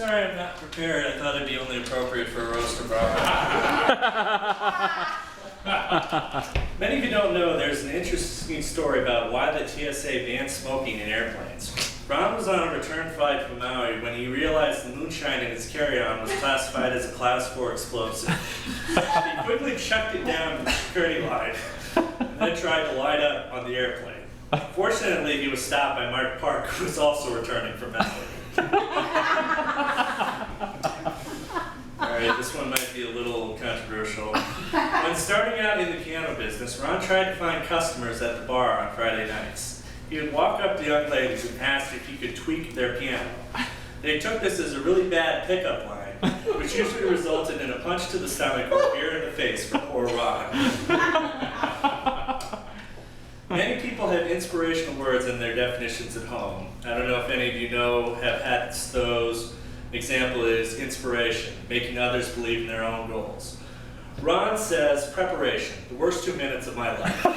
sorry I'm not prepared. I thought it'd be only appropriate for a roast of Ron. Many of you don't know there's an interesting story about why the TSA banned smoking in airplanes. Ron was on a return flight from Maui when he realized the moonshine in his carry-on was classified as a Class 4 explosive. He quickly chucked it down the security line and then tried to light up on the airplane. Fortunately, he was stopped by Mark Park, who was also returning from Maui. Alright, this one might be a little controversial. When starting out in the piano business, Ron tried to find customers at the bar on Friday nights. He would walk up to young ladies and ask if he could tweak their piano. They took this as a really bad pickup line, which usually resulted in a punch to the stomach or a beer in the face for poor Ron. Many people have inspirational words in their definitions at home. I don't know if any of you have had those. Example is inspiration, making others believe in their own goals. Ron says preparation, the worst 2 minutes of my life. Ron,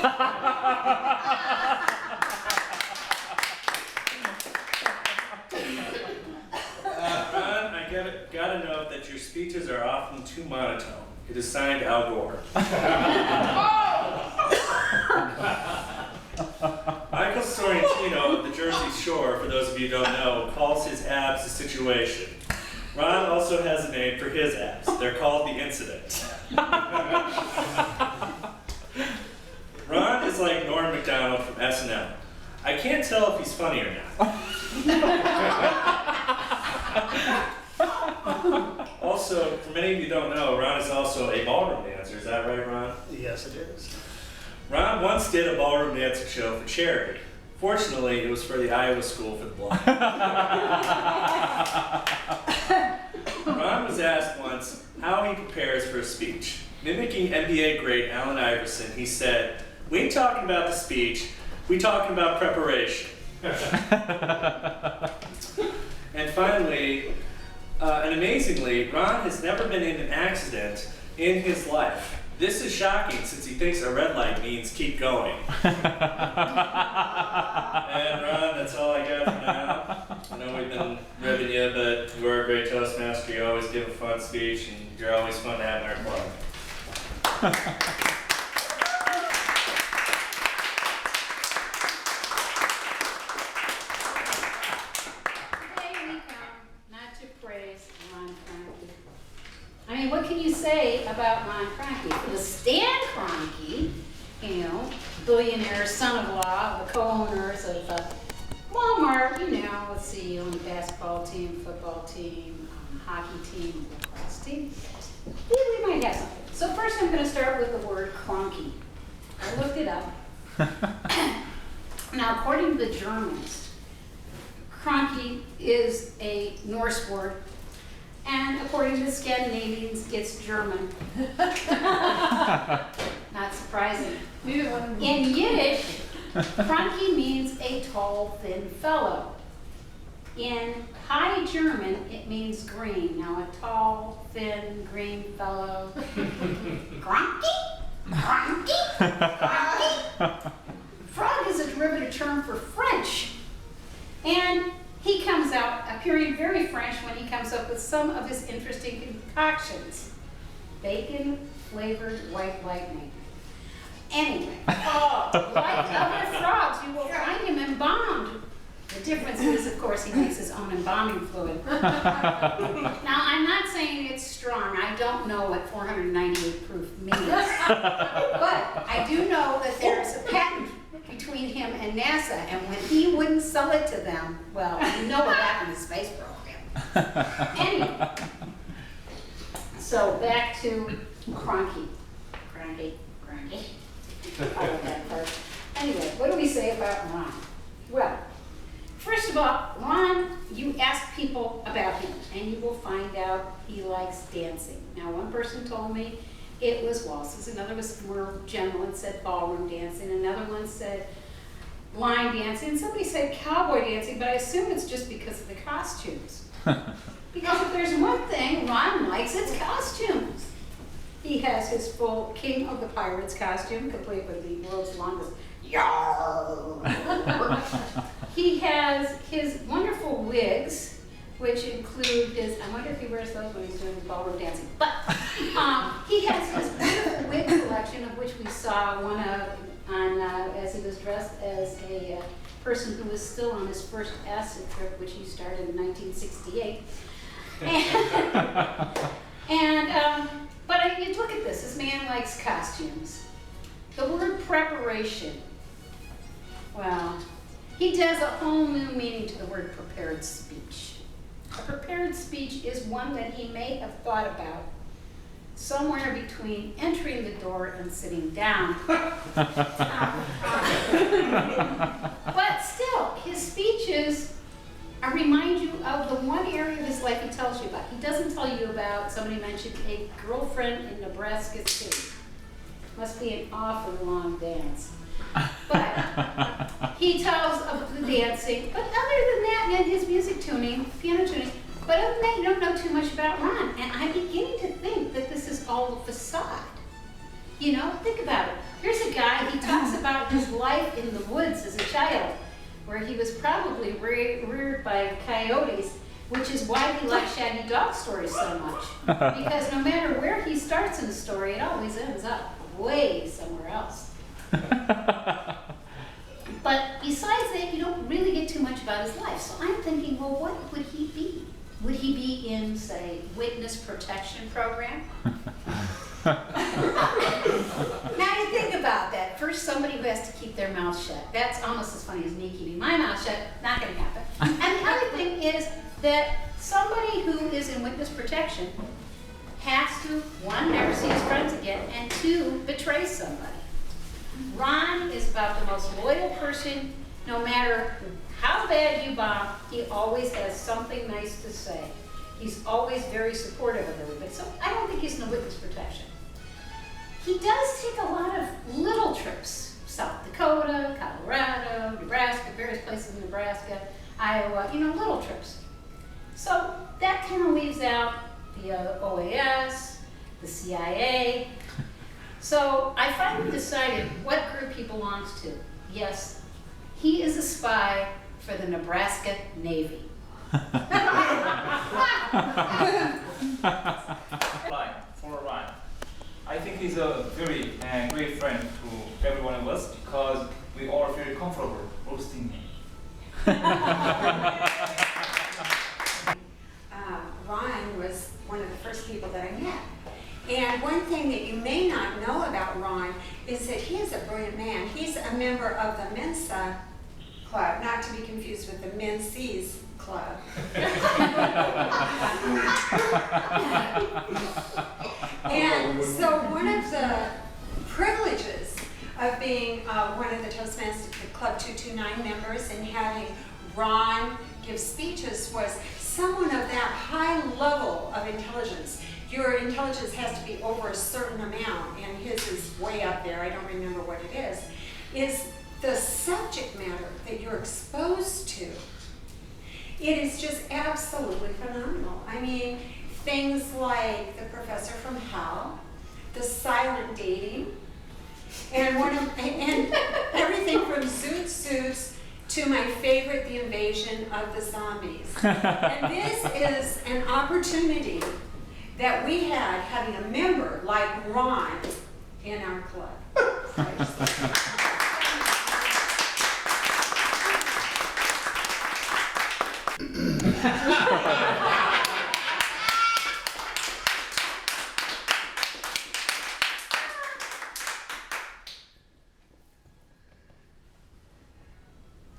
I gotta note that your speeches are often too monotone. It is signed Al Gore. Michael Sorrentino of the Jersey Shore, for those of you who don't know, calls his abs a situation. Ron also has a name for his abs. They're called the Incident. Ron is like Norm Macdonald from SNL. I can't tell if he's funny or not. Also, for many of you who don't know, Ron is also a ballroom dancer. Is that right, Ron? Yes, it is. Ron once did a ballroom dancing show for charity. Fortunately, it was for the Iowa School for the Blind. Ron was asked once how he prepares for a speech. Mimicking NBA great Allen Iverson, he said, "We ain't talking about the speech, we talking about preparation." And finally, and amazingly, Ron has never been in an accident in his life. This is shocking since he thinks a red light means keep going. And Ron, that's all I got for now. I know we've been ribbing you, but you are a great Toastmaster. You always give a fun speech, and you're always fun to have in our club. Today we come not to praise Ron Kroenke. I mean, what can you say about Ron Kroenke? Well, Stan Kroenke, you know, billionaire son-in-law of the co-owners of Walmart, you know, let's see, you own the basketball team, football team, hockey team, lacrosse team. We might have something. So first I'm going to start with the word Kroenke. I looked it up. Now, according to the Germans, Kroenke is a Norse word. And according to the Scandinavians, it's German. Not surprising. In Yiddish, Kroenke means a tall, thin fellow. In High German, it means green. Now, a tall, thin, green fellow. Kroenke? Kroenke? Kroenke? Frog is a derivative term for French. And he comes out appearing very French when he comes up with some of his interesting concoctions. Bacon-flavored white lightning. Anyway, like other frogs, you will find him embalmed. The difference is, of course, he makes his own embalming fluid. Now, I'm not saying it's strong. I don't know what 498 proof means. But I do know that there's a patent between him and NASA, and when he wouldn't sell it to them, well, you know what happened to the space program. Anyway, so back to Kroenke. Kroenke. I like that part. Anyway, what do we say about Ron? Well, first of all, Ron, you ask people about him, and you will find out he likes dancing. Now, one person told me it was waltzes, another was more general and said ballroom dancing, another one said line dancing, and somebody said cowboy dancing, but I assume it's just because of the costumes. Because if there's one thing Ron likes, it's costumes. He has his full King of the Pirates costume, complete with the world's longest yarr. He has his wonderful wigs which include his, I wonder if he wears those when he's doing ballroom dancing. But he has his beautiful wig collection, of which we saw one as he was dressed as a person who was still on his first acid trip, which he started in 1968. But you look at this man likes costumes. The word preparation, well, he does a whole new meaning to the word prepared speech. A prepared speech is one that he may have thought about somewhere between entering the door and sitting down. But still, his speeches remind you of the one area of his life he tells you about. He doesn't tell you about, somebody mentioned, a girlfriend in Nebraska City. Must be an awfully long dance. But he tells of the dancing. But other than that, and his music tuning, piano tuning, but other than that, you don't know too much about Ron. And I'm beginning to think that this is all a facade. You know, think about it. Here's a guy, he talks about his life in the woods as a child, where he was probably reared by coyotes, which is why he likes shaggy dog stories so much. Because no matter where he starts in the story, it always ends up way somewhere else. But besides that, you don't really get too much about his life. So I'm thinking, well, what would he be? Would he be in, say, witness protection program? Now you think about that. First, somebody who has to keep their mouth shut. That's almost as funny as me keeping my mouth shut. Not going to happen. And the other thing is that somebody who is in witness protection has to, one, never see his friends again, and two, betray somebody. Ron is about the most loyal person. No matter how bad you bomb, he always has something nice to say. He's always very supportive of everybody. So I don't think he's in a witness protection. He does take a lot of little trips. South Dakota, Colorado, Nebraska, various places in Nebraska, Iowa, you know, little trips. So that kind of leaves out the OAS, the CIA. So I finally decided what group he belongs to. Yes, he is a spy for the Nebraska Navy. For Ryan. I think he's a very great friend to every one of us because we all feel comfortable hosting him. Ron was one of the first people that I met. And one thing that you may not know about Ron is that he is a brilliant man. He's a member of the Mensa Club, not to be confused with the Menses Club. And so one of the privileges of being one of the Toastmasters Club 229 members and having Ron give speeches was someone of that high level of intelligence. Your intelligence has to be over a certain amount, and his is way up there, I don't remember what it is the subject matter that you're exposed to. It is just absolutely phenomenal. I mean, things like The Professor from Hell, The Silent Dating, and everything from Zoot Suits to my favorite, The Invasion of the Zombies. And this is an opportunity that we had having a member like Ron in our club.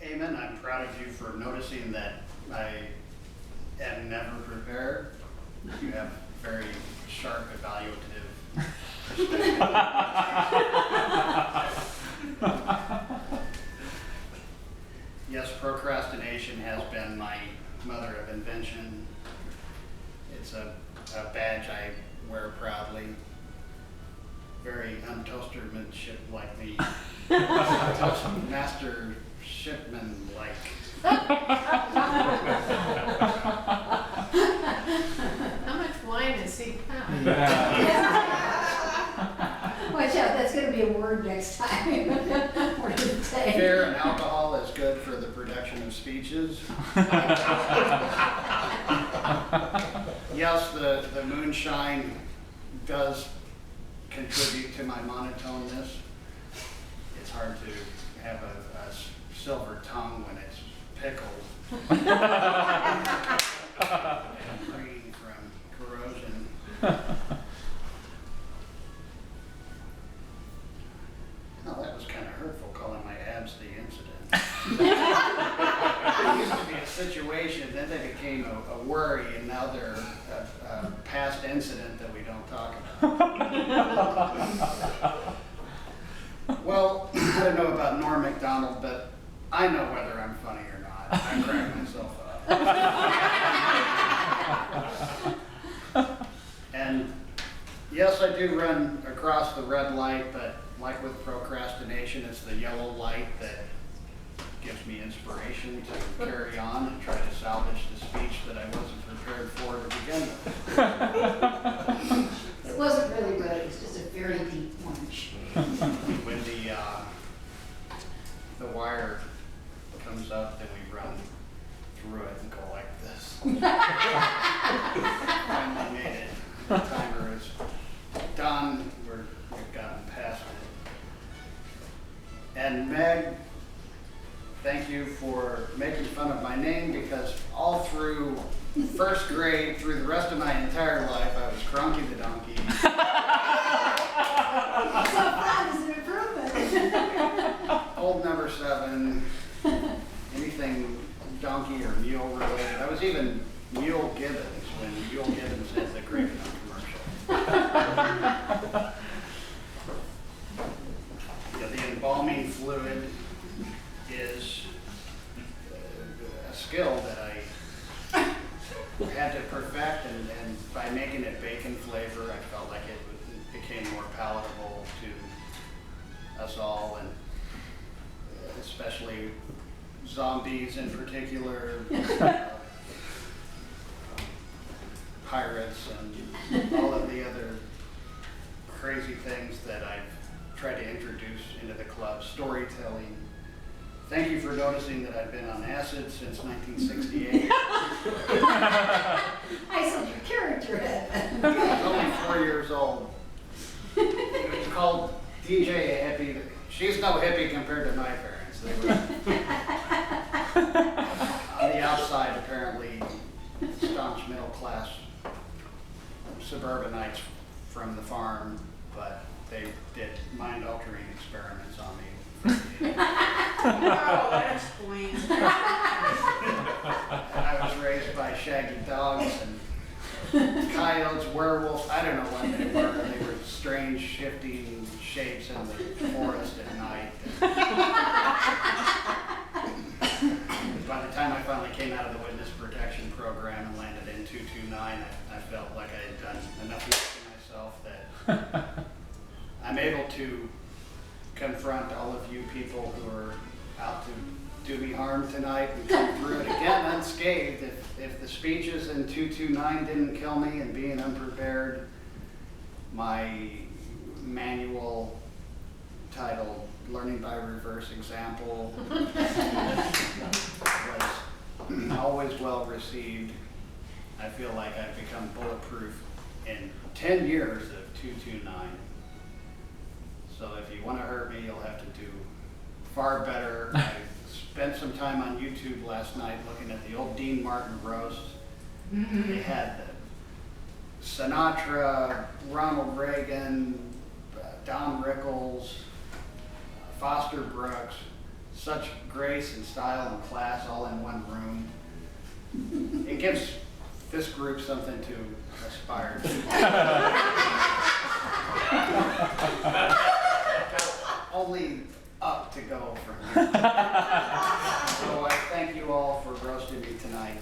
Eamon, I'm proud of you for noticing that I am never prepared. You have very sharp, evaluative perspective. Yes, procrastination has been my mother of invention. It's a badge I wear proudly. Very untoastermanship like me. Master shipman like. How much wine has he found? Watch out, that's going to be a word next time. What did it say? Beer and alcohol is good for the production of speeches. Yes, the moonshine does contribute to my monotoneness. It's hard to have a silver tongue when it's pickled. Green from corrosion. Oh, that was kind of hurtful, calling my abs the incident. It used to be a situation, then they became a worry, and now they're a past incident that we don't talk about. Well, I don't know about Norm Macdonald, but I know whether I'm funny or not. I crack myself up. And yes, I do run across the red light, but like with procrastination, it's the yellow light that gives me inspiration to carry on and try to salvage the speech that I wasn't prepared for to begin with. It wasn't really red, it was just a very deep orange. When the wire comes up, then we run through it and go like this. Finally made it. The timer is done. We've gotten past it. And Meg, thank you for making fun of my name, because all through first grade, through the rest of my entire life, I was Cronky the Donkey. So that is an improvement. Old number 7, anything donkey or mule related. I was even Mule Gibbons when Mule Gibbons had the Great commercial. Yeah, the embalming fluid is a skill that I had to perfect, and by making it bacon flavor, I felt like it became more palatable to us all, and especially zombies in particular, pirates, and all of the other crazy things that I've tried to introduce into the club. Storytelling. Thank you for noticing that I've been on acid since 1968. I said your character had. I was only 4 years old. It was called DJ a hippie. She's no hippie compared to my parents. They were on the outside, apparently, staunch middle class suburbanites from the farm, but they did mind altering experiments on me. Oh, that explains. I was raised by shaggy dogs and coyotes, werewolves. I don't know what they were. They were strange, shifting shapes in the forest at night. By the time I finally came out of the witness protection program and landed in 229, I felt like I had done enough work for myself that I'm able to confront all of you people who are out to do me harm tonight and come through it again unscathed. If the speeches in 229 didn't kill me and being unprepared, my manual titled Learning by Reverse Example was always well received. I feel like I've become bulletproof in 10 years of 229. So if you want to hurt me, you'll have to do far better. I spent some time on YouTube last night looking at the old Dean Martin roast. They had the Sinatra, Ronald Reagan, Don Rickles, Foster Brooks, such grace and style and class all in one room. It gives this group something to aspire to. Only up to go from here. So I thank you all for roasting me tonight.